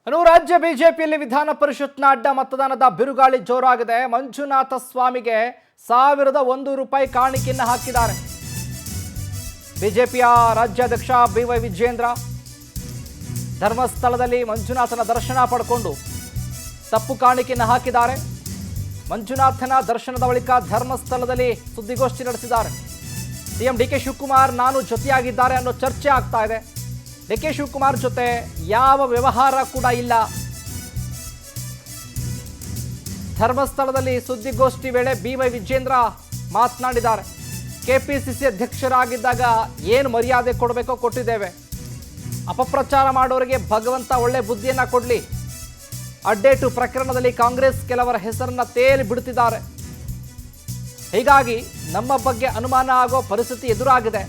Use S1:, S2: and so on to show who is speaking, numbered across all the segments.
S1: ಇನ್ನು ರಾಜ್ಯ ಬಿಜೆಪಿಯಲ್ಲಿ ವಿಧಾನ ಪರಿಷತ್ನ ಅಡ್ಡ ಮತದಾನದ ಬಿರುಗಾಳಿ ಜೋರಾಗಿದೆ. ಮಂಜುನಾಥ ಸ್ವಾಮಿಗೆ 1001 ರೂಪಾಯಿ ಕಾಣಿಕೆಯನ್ನು ಹಾಕಿದ್ದಾರೆ. ಬಿಜೆಪಿಯ ರಾಜ್ಯಾಧ್ಯಕ್ಷ ಬಿವೈ ವಿಜೇಂದ್ರ ಧರ್ಮಸ್ಥಳದಲ್ಲಿ ಮಂಜುನಾಥನ ದರ್ಶನ ಪಡ್ಕೊಂಡು ತಪ್ಪು ಕಾಣಿಕೆಯನ್ನು ಹಾಕಿದ್ದಾರೆ. ಮಂಜುನಾಥನ ದರ್ಶನದ ಬಳಿಕ ಧರ್ಮಸ್ಥಳದಲ್ಲಿ ಸುದ್ದಿಗೋಷ್ಠಿ ನಡೆಸಿದ್ದಾರೆ. ಸಿಎಂ ಡಿಕೆ ಶಿವಕುಮಾರ್ ನಾನು ಜೊತೆಯಾಗಿದ್ದಾರೆ ಅನ್ನೋ ಚರ್ಚೆ ಆಗ್ತಾ ಇದೆ. ಡಿಕೆ ಶಿವಕುಮಾರ್ ಜೊತೆ ಯಾವ ವ್ಯವಹಾರ ಕೂಡ ಇಲ್ಲ. ಧರ್ಮಸ್ಥಳದಲ್ಲಿ ಸುದ್ದಿಗೋಷ್ಠಿ ವೇಳೆ ಬಿವೈ ವಿಜೇಂದ್ರ ಮಾತನಾಡಿದ್ದಾರೆ. ಕೆಪಿಸಿಸಿ ಅಧ್ಯಕ್ಷರಾಗಿದ್ದಾಗ ಏನು ಮರ್ಯಾದೆ ಕೊಡಬೇಕೋ ಕೊಟ್ಟಿದ್ದೇವೆ. ಅಪಪ್ರಚಾರ ಮಾಡೋರಿಗೆ ಭಗವಂತ ಒಳ್ಳೆ ಬುದ್ಧಿಯನ್ನ ಕೊಡಲಿ. ಅಡ್ಡೇಟು ಪ್ರಕರಣದಲ್ಲಿ ಕಾಂಗ್ರೆಸ್ ಕೆಲವರ ಹೆಸರನ್ನ ತೇಲಿ ಬಿಡುತ್ತಿದ್ದಾರೆ. ಹೀಗಾಗಿ ನಮ್ಮ ಬಗ್ಗೆ ಅನುಮಾನ ಆಗೋ ಪರಿಸ್ಥಿತಿ ಎದುರಾಗಿದೆ.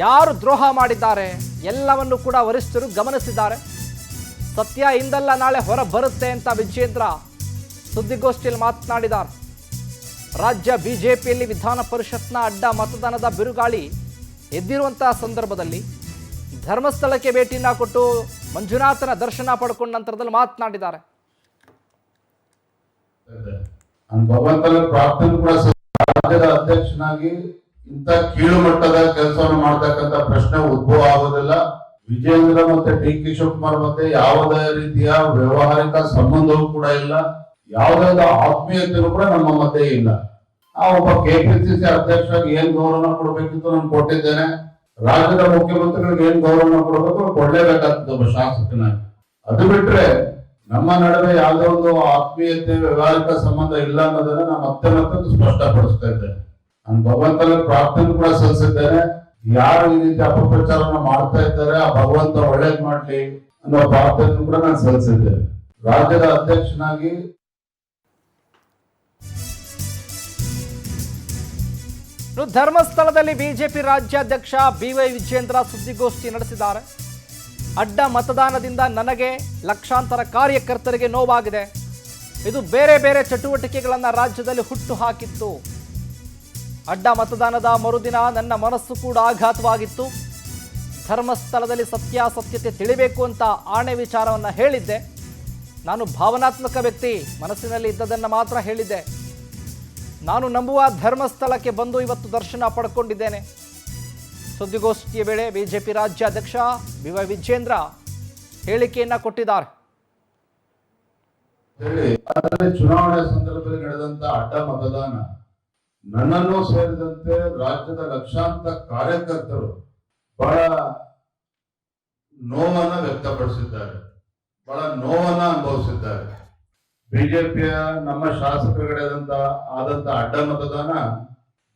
S1: ಯಾರು ದ್ರೋಹ ಮಾಡಿದ್ದಾರೆ ಎಲ್ಲವನ್ನು ಕೂಡ ವರಿಷ್ಠರು ಗಮನಿಸಿದ್ದಾರೆ. ಸತ್ಯ ಇಂದಲ್ಲ ನಾಳೆ ಹೊರ ಬರುತ್ತೆ ಅಂತ ವಿಜೇಂದ್ರ ಸುದ್ದಿಗೋಷ್ಠಿಯಲ್ಲಿ ಮಾತನಾಡಿದ್ದಾರೆ. ರಾಜ್ಯ ಬಿಜೆಪಿಯಲ್ಲಿ ವಿಧಾನ ಪರಿಷತ್ನ ಅಡ್ಡ ಮತದಾನದ ಬಿರುಗಾಳಿ ಎದ್ದಿರುವಂತಹ ಸಂದರ್ಭದಲ್ಲಿ ಧರ್ಮಸ್ಥಳಕ್ಕೆ ಭೇಟಿಯನ್ನ ಕೊಟ್ಟು ಮಂಜುನಾಥನ ದರ್ಶನ ಪಡ್ಕೊಂಡ ನಂತರದಲ್ಲಿ ಮಾತನಾಡಿದ್ದಾರೆ.
S2: ರಾಜ್ಯದ ಅಧ್ಯಕ್ಷನಾಗಿ ಇಂಥ ಕೀಳು ಮಟ್ಟದ ಕೆಲಸವನ್ನು ಮಾಡ್ತಕ್ಕಂಥ ಪ್ರಶ್ನೆ ಉದ್ಭವ ಆಗೋದಿಲ್ಲ. ವಿಜೇಂದ್ರ ಮತ್ತೆ ಡಿ ಕೆ ಶಿವಕುಮಾರ್ ಮತ್ತೆ ಯಾವುದೇ ರೀತಿಯ ವ್ಯವಹಾರಿಕ ಸಂಬಂಧವೂ ಕೂಡ ಇಲ್ಲ. ಯಾವುದಾದ ಆತ್ಮೀಯತೆಯೂ ಕೂಡ ನಮ್ಮ ಮಧ್ಯೆ ಇಲ್ಲ. ಆ ಒಬ್ಬ ಕೆಪಿಸಿಸಿ ಅಧ್ಯಕ್ಷರಾಗಿ ಏನ್ ಗೌರವ ಕೊಡ್ಬೇಕಿತ್ತು ನಾನು ಕೊಟ್ಟಿದ್ದೇನೆ. ರಾಜ್ಯದ ಮುಖ್ಯಮಂತ್ರಿಗಳಿಗೆ ಏನ್ ಗೌರವ ಕೊಡಬೇಕು ಕೊಡ್ಲೇಬೇಕಾಗ್ತದೆ ಒಬ್ಬ ಶಾಸಕನಾಗಿ. ಅದು ಬಿಟ್ರೆ ನಮ್ಮ ನಡುವೆ ಯಾವುದೋ ಒಂದು ಆತ್ಮೀಯತೆ ವ್ಯವಹಾರಿಕ ಸಂಬಂಧ ಇಲ್ಲ ಅನ್ನೋದನ್ನ ನಾನು ಮತ್ತೆ ಮತ್ತೆ ಸ್ಪಷ್ಟಪಡಿಸ್ತಾ ಇದ್ದೇನೆ. ನಾನು ಭಗವಂತನ ಪ್ರಾರ್ಥನೆ ಕೂಡ ಸಲ್ಲಿಸಿದ್ದೇನೆ. ಯಾರು ಈ ರೀತಿ ಅಪಪ್ರಚಾರನ ಮಾಡ್ತಾ ಇದ್ದಾರೆ ಆ ಭಗವಂತ ಒಳ್ಳೇದ್ ಮಾಡ್ಲಿ ಅನ್ನೋ ಪ್ರಾರ್ಥನೆ ಕೂಡ ನಾನು ಸಲ್ಲಿಸಿದ್ದೇನೆ. ರಾಜ್ಯದ ಅಧ್ಯಕ್ಷನಾಗಿ
S1: ಧರ್ಮಸ್ಥಳದಲ್ಲಿ ಬಿಜೆಪಿ ರಾಜ್ಯಾಧ್ಯಕ್ಷ ಬಿವೈ ವಿಜೇಂದ್ರ ಸುದ್ದಿಗೋಷ್ಠಿ ನಡೆಸಿದ್ದಾರೆ. ಅಡ್ಡ ಮತದಾನದಿಂದ ನನಗೆ ಲಕ್ಷಾಂತರ ಕಾರ್ಯಕರ್ತರಿಗೆ ನೋವಾಗಿದೆ. ಇದು ಬೇರೆ ಬೇರೆ ಚಟುವಟಿಕೆಗಳನ್ನು ರಾಜ್ಯದಲ್ಲಿ ಹುಟ್ಟು ಹಾಕಿತ್ತು. ಅಡ್ಡ ಮತದಾನದ ಮರುದಿನ ನನ್ನ ಮನಸ್ಸು ಕೂಡ ಆಘಾತವಾಗಿತ್ತು. ಧರ್ಮಸ್ಥಳದಲ್ಲಿ ಸತ್ಯಾಸತ್ಯತೆ ತಿಳಿಬೇಕು ಅಂತ ಆಣೆ ವಿಚಾರವನ್ನು ಹೇಳಿದ್ದೆ. ನಾನು ಭಾವನಾತ್ಮಕ ವ್ಯಕ್ತಿ, ಮನಸ್ಸಿನಲ್ಲಿ ಇದ್ದದನ್ನು ಮಾತ್ರ ಹೇಳಿದ್ದೆ. ನಾನು ನಂಬುವ ಧರ್ಮಸ್ಥಳಕ್ಕೆ ಬಂದು ಇವತ್ತು ದರ್ಶನ ಪಡ್ಕೊಂಡಿದ್ದೇನೆ. ಸುದ್ದಿಗೋಷ್ಠಿಯ ವೇಳೆ ಬಿಜೆಪಿ ರಾಜ್ಯಾಧ್ಯಕ್ಷ ಬಿವೈ ವಿಜೇಂದ್ರ ಹೇಳಿಕೆಯನ್ನ ಕೊಟ್ಟಿದ್ದಾರೆ.
S2: ಚುನಾವಣೆ ಸಂದರ್ಭದಲ್ಲಿ ನಡೆದಂತ ಅಡ್ಡ ಮತದಾನ ನನ್ನನ್ನು ಸೇರಿದಂತೆ ರಾಜ್ಯದ ಲಕ್ಷಾಂತರ ಕಾರ್ಯಕರ್ತರು ಬಹಳ ನೋವನ್ನ ವ್ಯಕ್ತಪಡಿಸಿದ್ದಾರೆ, ಬಹಳ ನೋವನ್ನ ಅನುಭವಿಸಿದ್ದಾರೆ. ಬಿಜೆಪಿಯ ನಮ್ಮ ಶಾಸಕರುಗಳೇ ಆದಂತ ಅಡ್ಡ ಮತದಾನ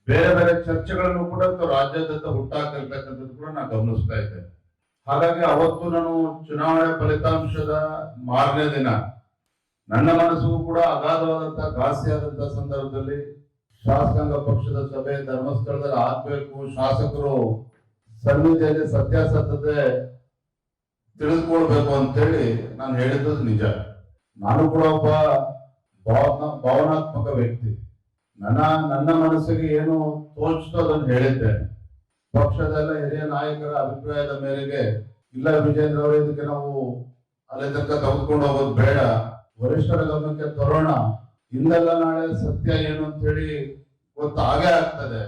S2: ಬೇರೆ ಬೇರೆ ಚರ್ಚೆಗಳನ್ನು ಕೂಡ ರಾಜ್ಯಾದ್ಯಂತ ಹುಟ್ಟಾಕಿರ್ತಕ್ಕಂಥದ್ದು ಕೂಡ ನಾನು ಗಮನಿಸ್ತಾ ಇದ್ದೇನೆ. ಹಾಗಾಗಿ ಅವತ್ತು ನಾನು ಚುನಾವಣೆ ಫಲಿತಾಂಶದ ಮಾರನೇ ದಿನ ನನ್ನ ಮನಸ್ಸಿಗೂ ಕೂಡ ಅಗಾಧವಾದಂತಹ ಘಾಸಿಯಾದಂತಹ ಸಂದರ್ಭದಲ್ಲಿ ಶಾಸಕಾಂಗ ಪಕ್ಷದ ಸಭೆ ಧರ್ಮಸ್ಥಳದಲ್ಲಿ ಆಗ್ಬೇಕು, ಶಾಸಕರು ಸನ್ನಿಧಿಯಲ್ಲಿ ಸತ್ಯಾಸತ್ಯತೆ ತಿಳಿದುಕೊಳ್ಬೇಕು ಅಂತೇಳಿ ನಾನು ಹೇಳಿದ್ದು ನಿಜ. ನಾನು ಕೂಡ ಒಬ್ಬ ಭಾವನಾತ್ಮಕ ವ್ಯಕ್ತಿ. ನನ್ನ ಮನಸ್ಸಿಗೆ ಏನು ತೋಚ್ತೋ ಅದನ್ನು ಹೇಳಿದ್ದೇನೆ. ಪಕ್ಷದೆಲ್ಲ ಹಿರಿಯ ನಾಯಕರ ಅಭಿಪ್ರಾಯದ ಮೇರೆಗೆ ಇಲ್ಲ ವಿಜೇಂದ್ರ ಅವರು ಇದಕ್ಕೆ ನಾವು ಅಲ್ಲಿ ತನಕ ತೆಗೆದುಕೊಂಡು ಹೋಗೋದು ಬೇಡ, ವರಿಷ್ಠರ ಗಮನಕ್ಕೆ ತರೋಣ, ಇಂದೆಲ್ಲ ನಾಳೆ ಸತ್ಯ ಏನು ಅಂತ ಹೇಳಿ ಗೊತ್ತಾಗೇ ಆಗ್ತದೆ,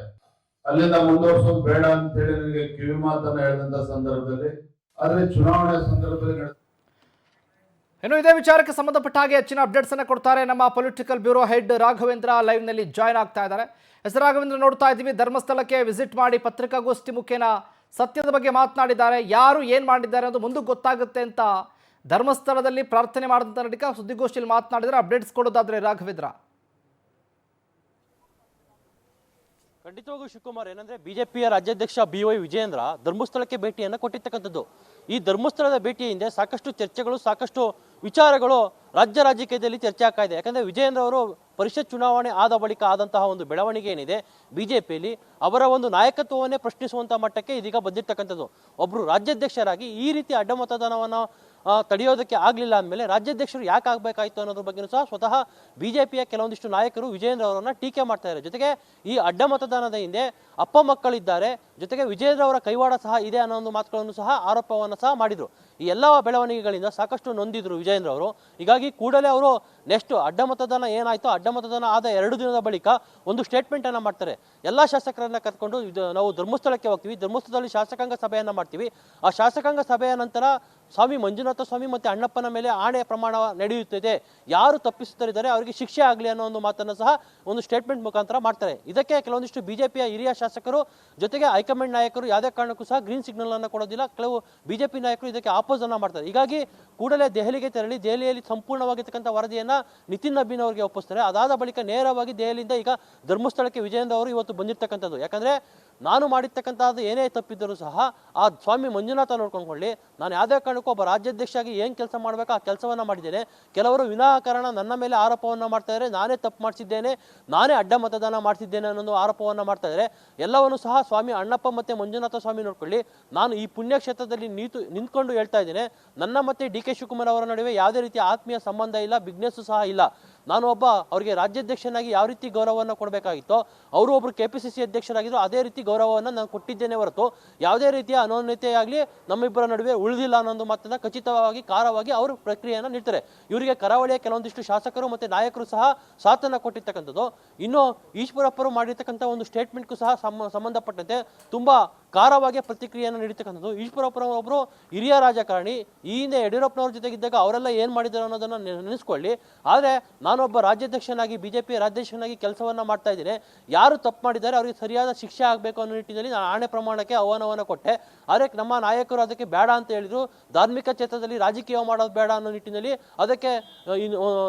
S2: ಅಲ್ಲಿಂದ ಮುಂದುವರ್ಸೋದು ಬೇಡ ಅಂತ ಹೇಳಿ ನನಗೆ ಕಿವಿ ಮಾತನ್ನ ಹೇಳಿದಂತ ಸಂದರ್ಭದಲ್ಲಿ ಆದ್ರೆ ಚುನಾವಣೆ ಸಂದರ್ಭದಲ್ಲಿ
S1: ಇನ್ನು ಇದೇ ವಿಚಾರಕ್ಕೆ ಸಂಬಂಧಪಟ್ಟ ಹಾಗೆ ಹೆಚ್ಚಿನ ಅಪ್ಡೇಟ್ಸ್ ಅನ್ನು ಕೊಡ್ತಾರೆ ನಮ್ಮ political bureau head Raghavendra live ನಲ್ಲಿ ಜಾಯ್ನ್ ಆಗ್ತಾ ಇದ್ದಾರೆ. ರಾಘವೇಂದ್ರ, ನೋಡ್ತಾ ಇದ್ದೀವಿ ಧರ್ಮಸ್ಥಳಕ್ಕೆ ವಿಸಿಟ್ ಮಾಡಿ ಪತ್ರಿಕಾಗೋಷ್ಠಿ ಮುಖೇನ ಸತ್ಯದ ಬಗ್ಗೆ ಮಾತನಾಡಿದ್ದಾರೆ. ಯಾರು ಏನ್ ಮಾಡಿದ್ದಾರೆ ಅಂತ ಮುಂದೆ ಗೊತ್ತಾಗುತ್ತೆ ಅಂತ ಧರ್ಮಸ್ಥಳದಲ್ಲಿ ಪ್ರಾರ್ಥನೆ ಮಾಡಿದಂತ ನಡಿಕ ಸುದ್ದಿಗೋಷ್ಠಿಯಲ್ಲಿ ಮಾತನಾಡಿದರೆ ಅಪ್ಡೇಟ್ಸ್ ಕೊಡೋದಾದ್ರೆ ರಾಘವೇಂದ್ರ.
S3: ಖಂಡಿತವಾಗೂ ಶಿವಕುಮಾರ್, ಏನಂದ್ರೆ ಬಿಜೆಪಿಯ ರಾಜ್ಯಾಧ್ಯಕ್ಷ ಬಿವೈ ವಿಜೇಂದ್ರ ಧರ್ಮಸ್ಥಳಕ್ಕೆ ಭೇಟಿಯನ್ನು ಕೊಟ್ಟಿರ್ತಕ್ಕಂಥದ್ದು. ಈ ಧರ್ಮಸ್ಥಳದ ಭೇಟಿಯ ಹಿಂದೆ ಸಾಕಷ್ಟು ಚರ್ಚೆಗಳು, ಸಾಕಷ್ಟು ವಿಚಾರಗಳು ರಾಜ್ಯ ರಾಜಕೀಯದಲ್ಲಿ ಚರ್ಚೆ ಆಗ್ತಾ ಇದೆ. ಯಾಕಂದ್ರೆ ವಿಜೇಂದ್ರ ಅವರು ಪರಿಷತ್ ಚುನಾವಣೆ ಆದ ಬಳಿಕ ಆದಂತಹ ಒಂದು ಬೆಳವಣಿಗೆ ಏನಿದೆ ಬಿಜೆಪಿಯಲ್ಲಿ, ಅವರ ಒಂದು ನಾಯಕತ್ವವನ್ನೇ ಪ್ರಶ್ನಿಸುವಂತಹ ಮಟ್ಟಕ್ಕೆ ಇದೀಗ ಬಂದಿರ್ತಕ್ಕಂಥದ್ದು. ಒಬ್ರು ರಾಜ್ಯಾಧ್ಯಕ್ಷರಾಗಿ ಈ ರೀತಿ ಅಡ್ಡ ಮತದಾನವನ್ನು ತಡೆಯೋದಕ್ಕೆ ಆಗಲಿಲ್ಲ ಅಂದಮೇಲೆ ರಾಜ್ಯಾಧ್ಯಕ್ಷರು ಯಾಕೆ ಆಗಬೇಕಾಯಿತು ಅನ್ನೋದ್ರ ಬಗ್ಗೆಯೂ ಸಹ ಸ್ವತಃ ಬಿಜೆಪಿಯ ಕೆಲವೊಂದಿಷ್ಟು ನಾಯಕರು ವಿಜಯೇಂದ್ರ ಅವರನ್ನ ಟೀಕೆ ಮಾಡ್ತಾ ಇದ್ದಾರೆ. ಜೊತೆಗೆ ಈ ಅಡ್ಡ ಮತದಾನದ ಹಿಂದೆ ಅಪ್ಪ ಮಕ್ಕಳಿದ್ದಾರೆ, ಜೊತೆಗೆ ವಿಜಯೇಂದ್ರ ಅವರ ಕೈವಾಡ ಸಹ ಇದೆ ಅನ್ನೋ ಒಂದು ಮಾತುಗಳನ್ನು ಸಹ ಆರೋಪವನ್ನು ಸಹ ಮಾಡಿದ್ರು. ಈ ಎಲ್ಲ ಬೆಳವಣಿಗೆಗಳಿಂದ ಸಾಕಷ್ಟು ನೊಂದಿದ್ರು ವಿಜಯೇಂದ್ರ ಅವರು. ಹೀಗಾಗಿ ಕೂಡಲೇ ಅವರು ನೆಕ್ಸ್ಟ್ ಅಡ್ಡ ಮತದಾನ ಏನಾಯ್ತು, ಅಡ್ಡ ಮತದಾನ ಆದ 2 ದಿನದ ಬಳಿಕ ಒಂದು ಸ್ಟೇಟ್ಮೆಂಟ್ ಅನ್ನ ಮಾಡ್ತಾರೆ. ಎಲ್ಲ ಶಾಸಕರನ್ನ ಕರ್ಕೊಂಡು ನಾವು ಧರ್ಮಸ್ಥಳಕ್ಕೆ ಹೋಗ್ತೀವಿ, ಧರ್ಮಸ್ಥಳದಲ್ಲಿ ಶಾಸಕಾಂಗ ಸಭೆಯನ್ನ ಮಾಡ್ತೀವಿ. ಆ ಶಾಸಕಾಂಗ ಸಭೆಯ ನಂತರ ಸ್ವಾಮಿ ಮಂಜುನಾಥ ಸ್ವಾಮಿ ಮತ್ತೆ ಅಣ್ಣಪ್ಪನ ಮೇಲೆ ಆಣೆ ಪ್ರಮಾಣ ನಡೆಯುತ್ತಿದೆ, ಯಾರು ತಪ್ಪಿಸುತ್ತಿದ್ದಾರೆ ಅವರಿಗೆ ಶಿಕ್ಷೆ ಆಗಲಿ ಅನ್ನೋ ಒಂದು ಮಾತನ್ನು ಸಹ ಒಂದು ಸ್ಟೇಟ್ಮೆಂಟ್ ಮುಖಾಂತರ ಮಾಡ್ತಾರೆ. ಇದಕ್ಕೆ ಕೆಲವೊಂದಿಷ್ಟು ಬಿಜೆಪಿಯ ಹಿರಿಯ ಶಾಸಕರು ಜೊತೆಗೆ ಹೈಕಮಾಂಡ್ ನಾಯಕರು ಯಾವುದೇ ಕಾರಣಕ್ಕೂ ಸಹ ಗ್ರೀನ್ ಸಿಗ್ನಲ್ ಅನ್ನು ಕೊಡೋದಿಲ್ಲ. ಕೆಲವು ಬಿಜೆಪಿ ನಾಯಕರು ಇದಕ್ಕೆ ಆಪೋಸ್ ಅನ್ನ ಮಾಡ್ತಾರೆ. ಹೀಗಾಗಿ ಕೂಡಲೇ ದೆಹಲಿಗೆ ತೆರಳಿ ದೆಹಲಿಯಲ್ಲಿ ಸಂಪೂರ್ಣವಾಗಿರ್ತಕ್ಕಂಥ ವರದಿಯನ್ನ ನಿತಿನ್ ನಬೀನ್ ಅವರಿಗೆ ಒಪ್ಪಿಸ್ತಾರೆ. ಅದಾದ ಬಳಿಕ ನೇರವಾಗಿ ದೆಹಲಿಯಿಂದ ಈಗ ಧರ್ಮಸ್ಥಳಕ್ಕೆ ವಿಜಯೇಂದ್ರ ಅವರು ಇವತ್ತು ಬಂದಿರತಕ್ಕಂಥದ್ದು. ಯಾಕಂದ್ರೆ ನಾನು ಮಾಡಿರ್ತಕ್ಕಂಥದ್ದು ಏನೇ ತಪ್ಪಿದ್ದರೂ ಸಹ ಆ ಸ್ವಾಮಿ ಮಂಜುನಾಥ ನೋಡ್ಕೊಂಡ್ಕೊಳ್ಳಿ, ನಾನು ಯಾವುದೇ ಕಾರಣಕ್ಕೂ ಒಬ್ಬ ರಾಜ್ಯಾಧ್ಯಕ್ಷರಾಗಿ ಏನು ಕೆಲಸ ಮಾಡಬೇಕು ಆ ಕೆಲಸವನ್ನ ಮಾಡಿದ್ದೇನೆ. ಕೆಲವರು ವಿನಾಕಾರಣ ನನ್ನ ಮೇಲೆ ಆರೋಪವನ್ನ ಮಾಡ್ತಾ ಇದ್ದಾರೆ, ನಾನೇ ತಪ್ಪು ಮಾಡಿಸಿದ್ದೇನೆ, ನಾನೇ ಅಡ್ಡ ಮತದಾನ ಮಾಡಿಸಿದ್ದೇನೆ ಅನ್ನೋ ಆರೋಪವನ್ನ ಮಾಡ್ತಾ ಇದ್ದಾರೆ. ಎಲ್ಲವನ್ನು ಸಹ ಸ್ವಾಮಿ ಅಣ್ಣಪ್ಪ ಮತ್ತೆ ಮಂಜುನಾಥ ಸ್ವಾಮಿ ನೋಡ್ಕೊಳ್ಳಿ, ನಾನು ಈ ಪುಣ್ಯಕ್ಷೇತ್ರದಲ್ಲಿ ನಿಂತ್ಕೊಂಡು ಹೇಳ್ತಾ ಇದ್ದೇನೆ, ನನ್ನ ಮತ್ತೆ ಡಿ ಕೆ ಶಿವಕುಮಾರ್ ಅವರ ನಡುವೆ ಯಾವುದೇ ರೀತಿಯ ಆತ್ಮೀಯ ಸಂಬಂಧ ಇಲ್ಲ, ಬಿಗ್ನೆಸ್ ಸಹ ಇಲ್ಲ. ನಾನು ಒಬ್ಬ ಅವರಿಗೆ ರಾಜ್ಯಾಧ್ಯಕ್ಷನಾಗಿ ಯಾವ ರೀತಿ ಗೌರವವನ್ನು ಕೊಡಬೇಕಾಗಿತ್ತೋ ಅವರು ಒಬ್ರು ಕೆಪಿಸಿಸಿ ಅಧ್ಯಕ್ಷರಾಗಿದ್ರು ಅದೇ ರೀತಿ ಗೌರವವನ್ನು ನಾನು ಕೊಟ್ಟಿದ್ದೇನೆ ಹೊರತು ಯಾವುದೇ ರೀತಿಯ ಅನನ್ಯತೆಯಾಗಲಿ ನಮ್ಮಿಬ್ಬರ ನಡುವೆ ಉಳಿದಿಲ್ಲ ಅನ್ನೋ ಮಾತನ್ನ ಖಚಿತವಾಗಿ ಕಾರವಾಗಿ ಅವರು ಪ್ರಕ್ರಿಯೆಯನ್ನು ನೀಡ್ತಾರೆ. ಇವರಿಗೆ ಕರಾವಳಿಯ ಕೆಲವೊಂದಿಷ್ಟು ಶಾಸಕರು ಮತ್ತೆ ನಾಯಕರು ಸಹ ಸಾಥನ್ನ ಕೊಟ್ಟಿರ್ತಕ್ಕಂಥದ್ದು. ಇನ್ನು ಈಶ್ವರಪ್ಪರು ಮಾಡಿರ್ತಕ್ಕಂಥ ಒಂದು ಸ್ಟೇಟ್ಮೆಂಟ್ಗೂ ಸಹ ಸಂಬಂಧಪಟ್ಟಂತೆ ತುಂಬಾ ಕಾರವಾಗಿ ಪ್ರತಿಕ್ರಿಯೆಯನ್ನು ನೀಡಿರ್ತಕ್ಕಂಥದ್ದು. ಈಶ್ವರಪ್ಪನವರೊಬ್ಬರು ಹಿರಿಯ ರಾಜಕಾರಣಿ, ಈ ಹಿಂದೆ ಯಡಿಯೂರಪ್ಪನವ್ರ ಜೊತೆಗಿದ್ದಾಗ ಅವರೆಲ್ಲ ಏನು ಮಾಡಿದ್ದಾರೆ ಅನ್ನೋದನ್ನ ನೆನೆಸ್ಕೊಳ್ಳಿ. ಆದರೆ ನಾನೊಬ್ಬ ರಾಜ್ಯಾಧ್ಯಕ್ಷನಾಗಿ ಬಿಜೆಪಿ ರಾಜ್ಯಾಧ್ಯಕ್ಷನಾಗಿ ಕೆಲಸವನ್ನ ಮಾಡ್ತಾ ಇದ್ದೇನೆ, ಯಾರು ತಪ್ಪು ಮಾಡಿದ್ದಾರೆ ಅವರಿಗೆ ಸರಿಯಾದ ಶಿಕ್ಷೆ ಆಗಬೇಕು ಅನ್ನೋ ನಿಟ್ಟಿನಲ್ಲಿ ನಾನು ಆಣೆ ಪ್ರಮಾಣಕ್ಕೆ ಆಹ್ವಾನವನ್ನು ಕೊಟ್ಟೆ. ಆದರೆ ನಮ್ಮ ನಾಯಕರು ಅದಕ್ಕೆ ಬೇಡ ಅಂತ ಹೇಳಿದ್ರು. ಧಾರ್ಮಿಕ ಕ್ಷೇತ್ರದಲ್ಲಿ ರಾಜಕೀಯ ಮಾಡೋದು ಬೇಡ ಅನ್ನೋ ನಿಟ್ಟಿನಲ್ಲಿ ಅದಕ್ಕೆ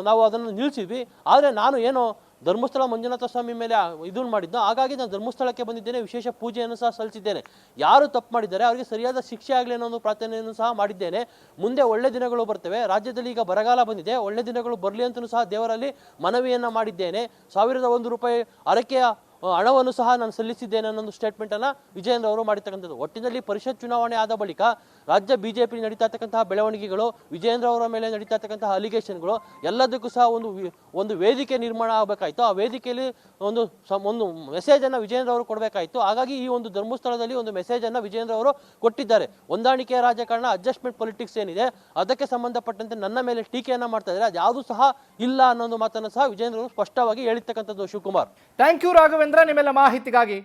S3: ನಾವು ಅದನ್ನು ನಿಲ್ಲಿಸಿದ್ವಿ. ಆದರೆ ನಾನು ಏನು ಧರ್ಮಸ್ಥಳ ಮಂಜುನಾಥ ಸ್ವಾಮಿ ಮೇಲೆ ಇದನ್ನು ಮಾಡಿದ್ದು, ಹಾಗಾಗಿ ನಾನು ಧರ್ಮಸ್ಥಳಕ್ಕೆ ಬಂದಿದ್ದೇನೆ, ವಿಶೇಷ ಪೂಜೆಯನ್ನು ಸಹ ಸಲ್ಲಿಸಿದ್ದೇನೆ. ಯಾರು ತಪ್ಪು ಮಾಡಿದ್ದಾರೆ ಅವರಿಗೆ ಸರಿಯಾದ ಶಿಕ್ಷೆ ಆಗಲಿ ಅನ್ನೋ ಒಂದು ಪ್ರಾರ್ಥನೆಯನ್ನು ಸಹ ಮಾಡಿದ್ದೇನೆ. ಮುಂದೆ ಒಳ್ಳೆ ದಿನಗಳು ಬರ್ತವೆ, ರಾಜ್ಯದಲ್ಲಿ ಈಗ ಬರಗಾಲ ಬಂದಿದೆ, ಒಳ್ಳೆ ದಿನಗಳು ಬರಲಿ ಅಂತಲೂ ಸಹ ದೇವರಲ್ಲಿ ಮನವಿಯನ್ನ ಮಾಡಿದ್ದೇನೆ. 1001 ರೂಪಾಯಿ ಹರಕೆಯ ಹಣವನ್ನು ಸಹ ನಾನು ಸಲ್ಲಿಸಿದ್ದೇನೆ ಅನ್ನೋ ಸ್ಟೇಟ್ಮೆಂಟ್ ಅನ್ನ ವಿಜಯೇಂದ್ರ ಅವರು ಮಾಡಿರ್ತಕ್ಕಂಥದ್ದು. ಒಟ್ಟಿನಲ್ಲಿ ಪರಿಷತ್ ಚುನಾವಣೆ ಆದ ಬಳಿಕ ರಾಜ್ಯ ಬಿಜೆಪಿ ನಡೀತಾ ಇರ್ತಕ್ಕಂತಹ ಬೆಳವಣಿಗೆಗಳು, ವಿಜಯೇಂದ್ರ ಅವರ ಮೇಲೆ ನಡೀತಾ ಇರ್ತಕ್ಕಂತಹ ಅಲಿಗೇಷನ್ಗಳು ಎಲ್ಲದಕ್ಕೂ ಸಹ ಒಂದು ವೇದಿಕೆ ನಿರ್ಮಾಣ ಆಗಬೇಕಾಯ್ತು. ಆ ವೇದಿಕೆಯಲ್ಲಿ ಒಂದು ಮೆಸೇಜ್ ಅನ್ನ ವಿಜಯೇಂದ್ರ ಅವರು ಕೊಡಬೇಕಾಯ್ತು. ಹಾಗಾಗಿ ಈ ಒಂದು ಧರ್ಮಸ್ಥಳದಲ್ಲಿ ಒಂದು ಮೆಸೇಜ್ ಅನ್ನ ವಿಜಯೇಂದ್ರ ಅವರು ಕೊಟ್ಟಿದ್ದಾರೆ. ಹೊಂದಾಣಿಕೆಯ ರಾಜಕಾರಣ, ಅಡ್ಜಸ್ಟ್ಮೆಂಟ್ ಪೊಲಿಟಿಕ್ಸ್ ಏನಿದೆ ಅದಕ್ಕೆ ಸಂಬಂಧಪಟ್ಟಂತೆ ನನ್ನ ಮೇಲೆ ಟೀಕೆಯನ್ನ ಮಾಡ್ತಾ ಇದ್ದಾರೆ, ಅದ್ಯಾವುದು ಸಹ ಇಲ್ಲ ಅನ್ನೋ ಮಾತನ್ನು ಸಹ ವಿಜಯೇಂದ್ರ ಅವರು ಸ್ಪಷ್ಟವಾಗಿ ಹೇಳಿರ್ತಕ್ಕಂಥದ್ದು. ಶಿವಕುಮಾರ್,
S1: ಥ್ಯಾಂಕ್ ಯು ರಾಘವೇಂದ್ರ, ನಿಮ್ಮೆಲ್ಲ ಮಾಹಿತಿಗಾಗಿ.